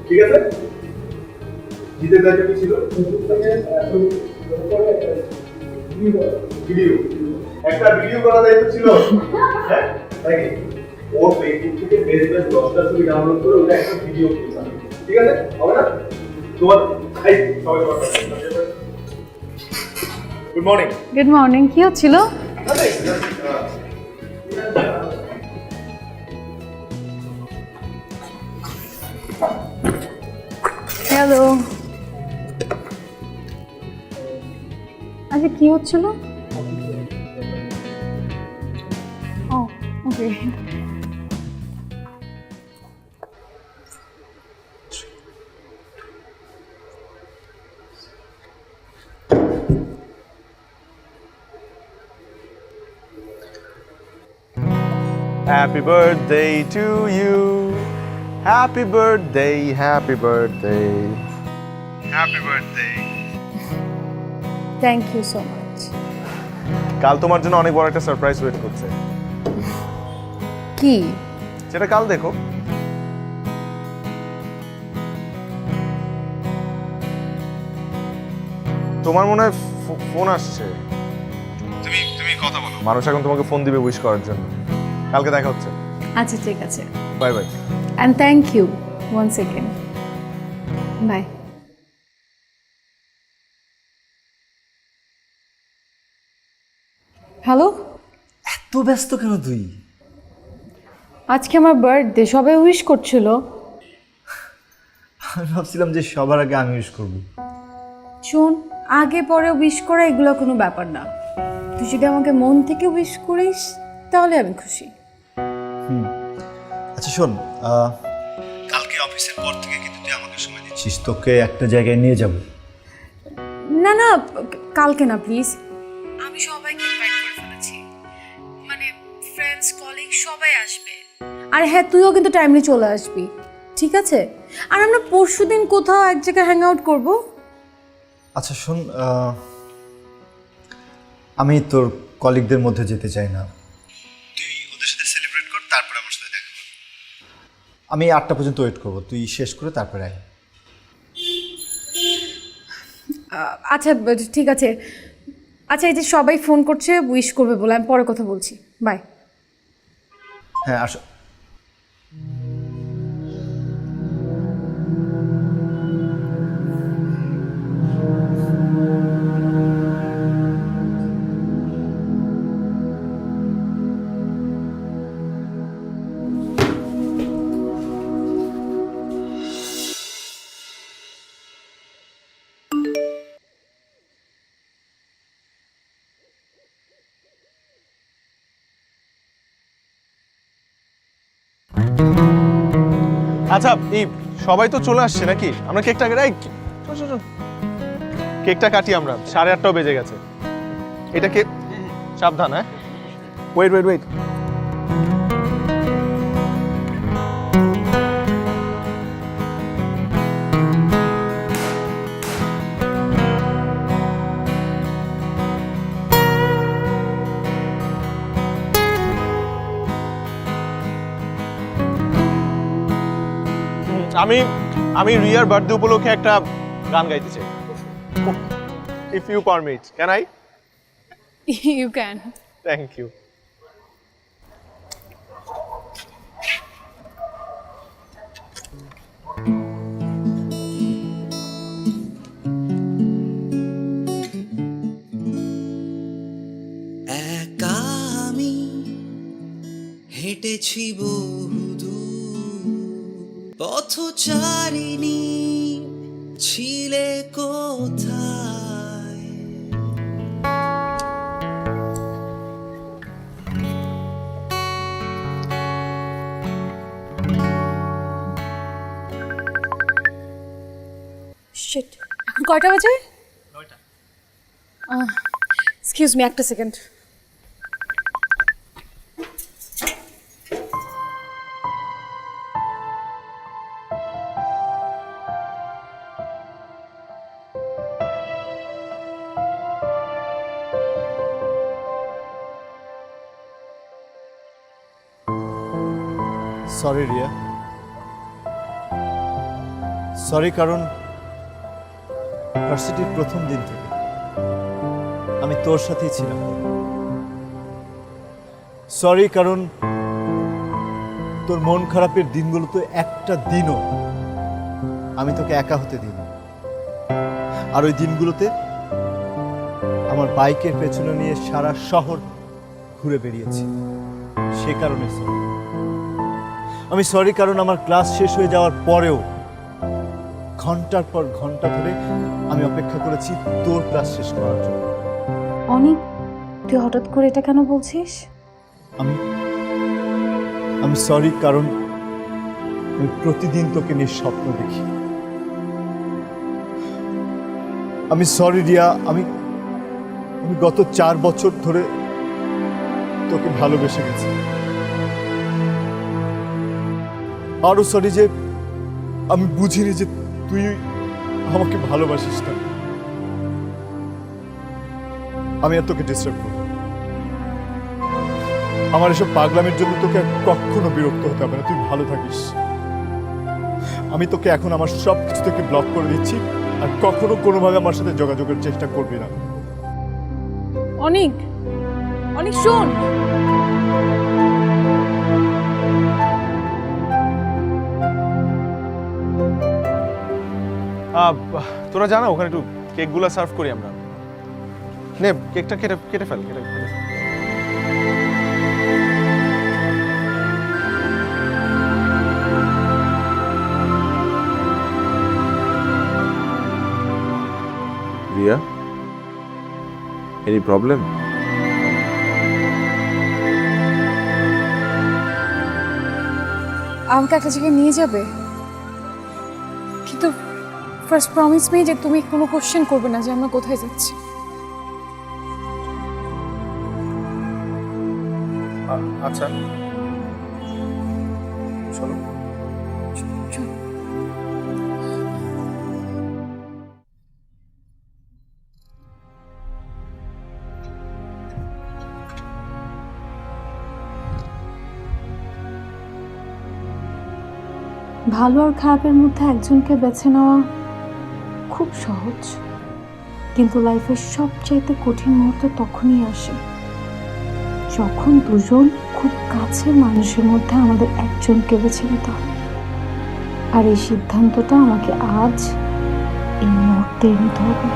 [SPEAKER 4] ঠিক আছে, জিতের দায়িত্ব কি ছিল? ভিডিও, একটা ভিডিও করার দায়িত্ব ছিল। হ্যাঁ নাকি? ও ফেসবুক থেকে বেস্ট 10টা ছবি ডাউনলোড করে ওটা একটা ভিডিও করতে, ঠিক আছে? হবে না? তোমার এই সবাই গুড মর্নিং।
[SPEAKER 11] Good morning. কি হচ্ছিল? হ্যালো। আচ্ছা কি হচ্ছিল? ও ওকে।
[SPEAKER 5] Happy birthday to you. Happy birthday, happy birthday. Happy birthday.
[SPEAKER 11] Thank you so much.
[SPEAKER 5] কাল তোমার জন্য অনেক বড় একটা সারপ্রাইজ ওয়েট করছে।
[SPEAKER 11] কি?
[SPEAKER 5] সেটা কাল দেখো। তোমার মনে হয় ফোন আসছে। তুমি কথা বলো। মানুষ এখন তোমাকে ফোন দিবে উইশ করার জন্য। কালকে দেখা হচ্ছে।
[SPEAKER 11] আচ্ছা ঠিক আছে।
[SPEAKER 5] Bye bye.
[SPEAKER 11] And thank you once again. Bye. Hello,
[SPEAKER 7] এত ব্যস্ত কেন তুই?
[SPEAKER 11] আজকে আমার বার্থডে, সবাই উইশ করছিল।
[SPEAKER 7] আমি ভাবছিলাম যে সবার আগে আমি উইশ করবো।
[SPEAKER 11] শোন, আগে পরে উইশ করা এগুলো কোনো ব্যাপার না। তুই যদি আমাকে মন থেকে উইশ করিস তাহলে আমি খুশি।
[SPEAKER 7] আচ্ছা শোন, কালকে অফিসের পর থেকে কিন্তু তুই আমাকে সময় দিচ্ছিস, তোকে একটা জায়গায় নিয়ে যাব।
[SPEAKER 11] না না, কালকে না প্লিজ। আমি সবাইকে ইনভাইট করে ফেলেছি, মানে ফ্রেন্ডস, কলিগ সবাই আসবে। আর হ্যাঁ, তুইও কিন্তু টাইমলি চলে আসবি, ঠিক আছে? আর আমরা পরশুদিন কোথাও এক জায়গায় হ্যাং আউট করবো।
[SPEAKER 7] আচ্ছা শোন, আমি তোর কলিগদের মধ্যে যেতে চাই না। তুই ওদের সাথে সেলিব্রেট কর, তারপরে আমার সাথে দেখা কর। আমি 8টা পর্যন্ত ওয়েট করবো, তুই শেষ করে তারপরে আয়।
[SPEAKER 11] আচ্ছা ঠিক আছে। আচ্ছা, এই যে সবাই ফোন করছে উইশ করবে বলে, আমি পরে কথা বলছি। বাই।
[SPEAKER 7] হ্যাঁ আসো।
[SPEAKER 5] আচ্ছা এই সবাই তো চলে আসছে নাকি? আমরা কেকটা কেকটা কাটি আমরা। 8:30টাও বেজে গেছে। এটা কে? সাবধান। হ্যাঁ, ওয়েট। আমি রিয়ার বার্থডে উপলক্ষে একটা গান গাইতে চাই। If you permit, can I?
[SPEAKER 11] You can.
[SPEAKER 5] Thank you.
[SPEAKER 9] একা আমি হেঁটেছি বহুদূর, পথচারিণী ছিলে কোথায়?
[SPEAKER 11] শিট, এখন কয়টা বাজে? 9টা। এক্সকিউজ মি, একটা সেকেন্ড।
[SPEAKER 7] সরি রিয়া, সরি কারণ ভার্সিটির প্রথম দিন থেকে আমি তোর সাথেই ছিলাম। সরি কারণ তোর মন খারাপের দিনগুলোতে একটা দিনও আমি তোকে একা হতে দিইনি। আর ওই দিনগুলোতে আমার বাইকের পেছনে নিয়ে সারা শহর ঘুরে বেরিয়েছি, সে কারণে সরি। আমি সরি কারণ আমার ক্লাস শেষ হয়ে যাওয়ার পরেও ঘন্টার পর ঘন্টা ধরে আমি অপেক্ষা করেছি তোর ক্লাস শেষ করার জন্য।
[SPEAKER 11] অনেক, তুই হঠাৎ করে এটা কেন বলছিস?
[SPEAKER 7] আমি সরি কারণ আমি প্রতিদিন তোকে নিয়ে স্বপ্ন দেখি। আমি সরি রিয়া, আমি গত 4 বছর ধরে তোকে ভালোবেসে গেছি। আরো সরি যে আমি বুঝিনি যে তুই আমাকে ভালোবাসিস না। আমি আর তোকে ডিস্টার্ব করব। আমার এসব পাগলামের জন্য তোকে কখনো বিরক্ত হতে হবে না। তুই ভালো থাকিস। আমি তোকে এখন আমার সব কিছু থেকে ব্লক করে দিচ্ছি, আর কখনো কোনোভাবে আমার সাথে যোগাযোগের চেষ্টা করবি না।
[SPEAKER 11] অনেক অনেক শোন,
[SPEAKER 5] তোরা জানা ওখানে একটু কেকগুলো সার্ভ করি আমরা। নে কেকটা কেটে ফেল।
[SPEAKER 6] Riya, any problem?
[SPEAKER 11] আমাকে একটা জায়গায় নিয়ে যাবে, কিন্তু ফার্স্ট প্রমিস মি যে তুমি কোনো কোশ্চেন করবে না যে আমরা কোথায় যাচ্ছি।
[SPEAKER 5] আচ্ছা চলো।
[SPEAKER 11] ভালো আর খারাপের মধ্যে একজনকে বেছে নেওয়া খুব সহজ, কিন্তু লাইফের সবচাইতে কঠিন মুহূর্ত তখনই আসে যখন দুজন খুব কাছের মানুষের মধ্যে আমাদের একজনকে বেছে নিতে হয়। আর এই সিদ্ধান্তটা আমাকে আজ এই মুহূর্তে নিতে হবে।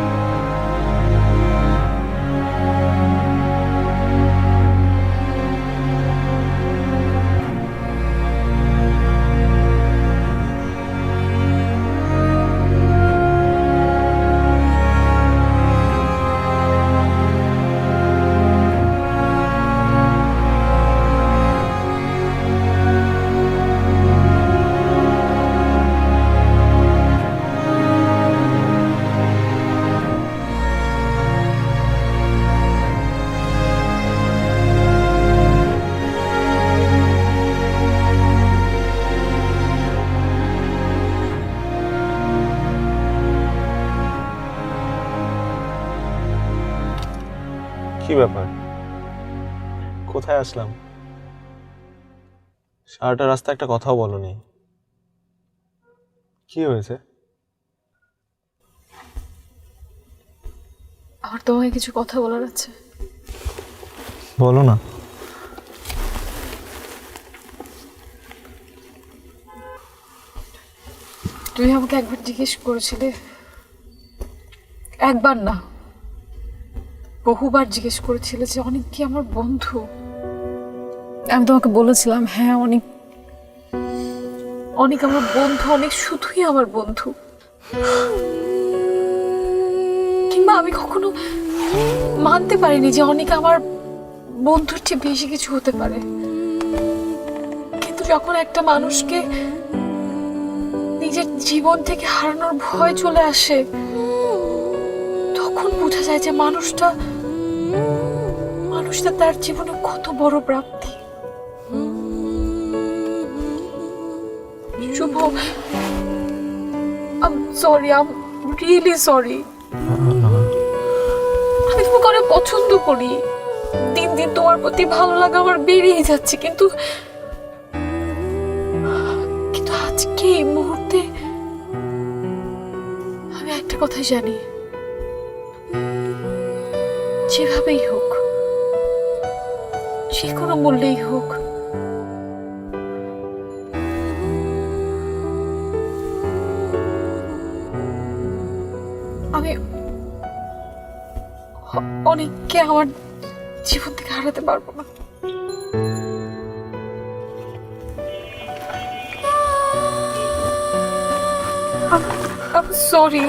[SPEAKER 5] কি ব্যাপার, কোথায় আসলাম? সারাটা রাস্তা একটা কথাও বলনি। কি হয়েছে?
[SPEAKER 11] আমার তোমায় কিছু কথা বলার আছে।
[SPEAKER 5] বলো না।
[SPEAKER 11] তুমি আমাকে একবার জিজ্ঞেস করেছিলে, একবার না বহুবার জিজ্ঞেস করেছিলে যে অনেক কি আমার বন্ধু। আমি তোমাকে বলেছিলাম হ্যাঁ অনেক অনেক আমার বন্ধু, অনেক শুধুই আমার বন্ধু। কিংবা আমি কখনো মানতে পারিনি যে অনেক আমার বন্ধুর চেয়ে বেশি কিছু হতে পারে। কিন্তু যখন একটা মানুষকে
[SPEAKER 8] নিজের জীবন থেকে হারানোর ভয় চলে আসে, তখন বোঝা যায় যে মানুষটা তার জীবনে কত বড় প্রাপ্তি। শুভ, I'm sorry, I'm really sorry. আমি তোমাকে অনেক পছন্দ করি, দিন দিন তোমার প্রতি ভালো লাগা আমার বেড়েই যাচ্ছে, কিন্তু আজকে এই মুহূর্তে আমি একটা কথাই জানি, যেভাবেই হোক, যে কোনো মূল্যেই হোক, আমি অনেককে আমার জীবন থেকে হারাতে পারবো না। I'm sorry.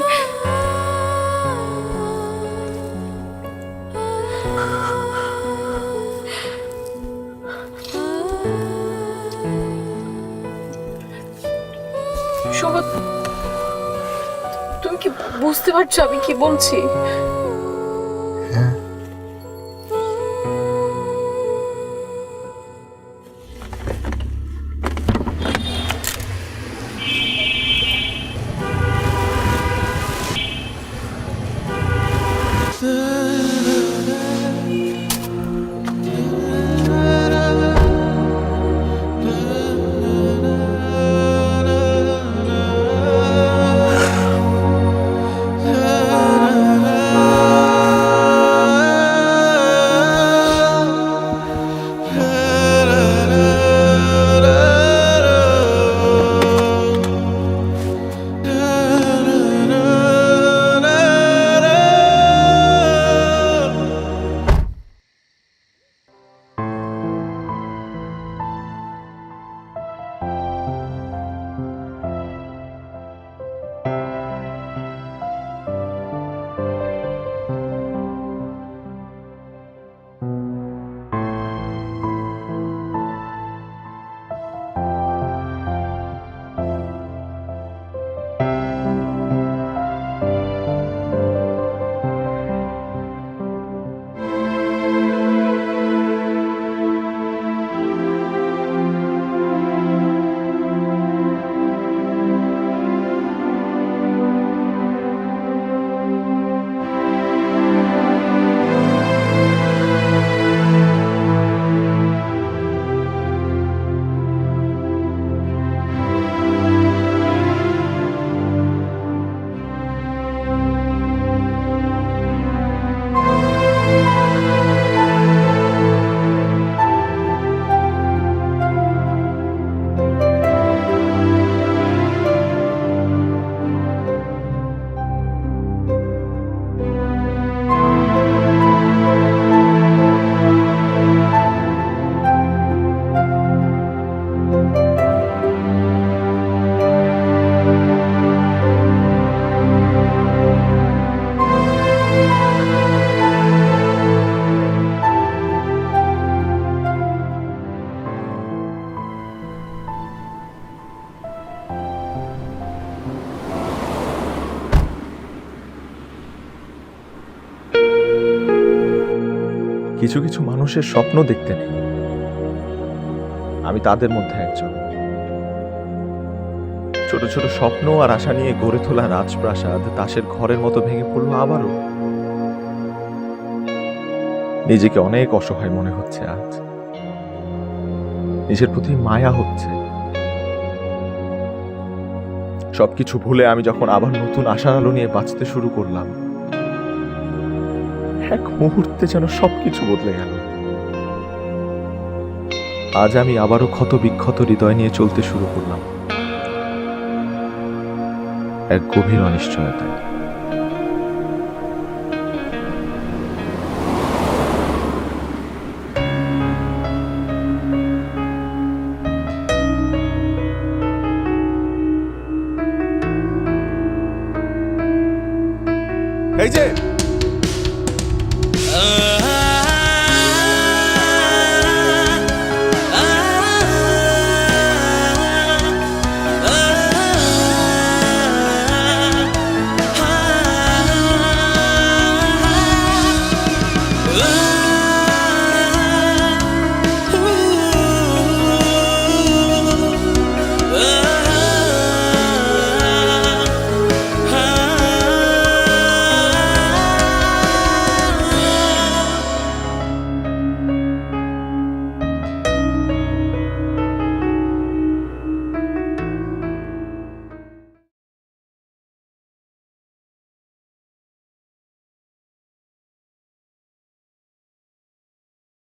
[SPEAKER 8] শোভা, তুমি কি বুঝতে পারছো আমি কি বলছি?
[SPEAKER 6] কিছু কিছু মানুষের স্বপ্ন দেখতে নেই, আমি তাদের মধ্যে একজন। ছোট ছোট স্বপ্ন আর আশা নিয়ে গড়ে তোলা রাজপ্রাসাদ তাসের ঘরের মতো ভেঙে পড়লো আবারও। নিজেকে অনেক অসহায় মনে হচ্ছে আজ, নিজের প্রতি মায়া হচ্ছে। সবকিছু ভুলে আমি যখন আবার নতুন আশার আলো নিয়ে বাঁচতে শুরু করলাম, এক মুহূর্তে যেন সবকিছু বদলে গেল। আজ আমি আবারও ক্ষত বিক্ষত হৃদয় নিয়ে চলতে শুরু করলাম, এক গভীর অনিশ্চয়তায়।
[SPEAKER 5] এই যে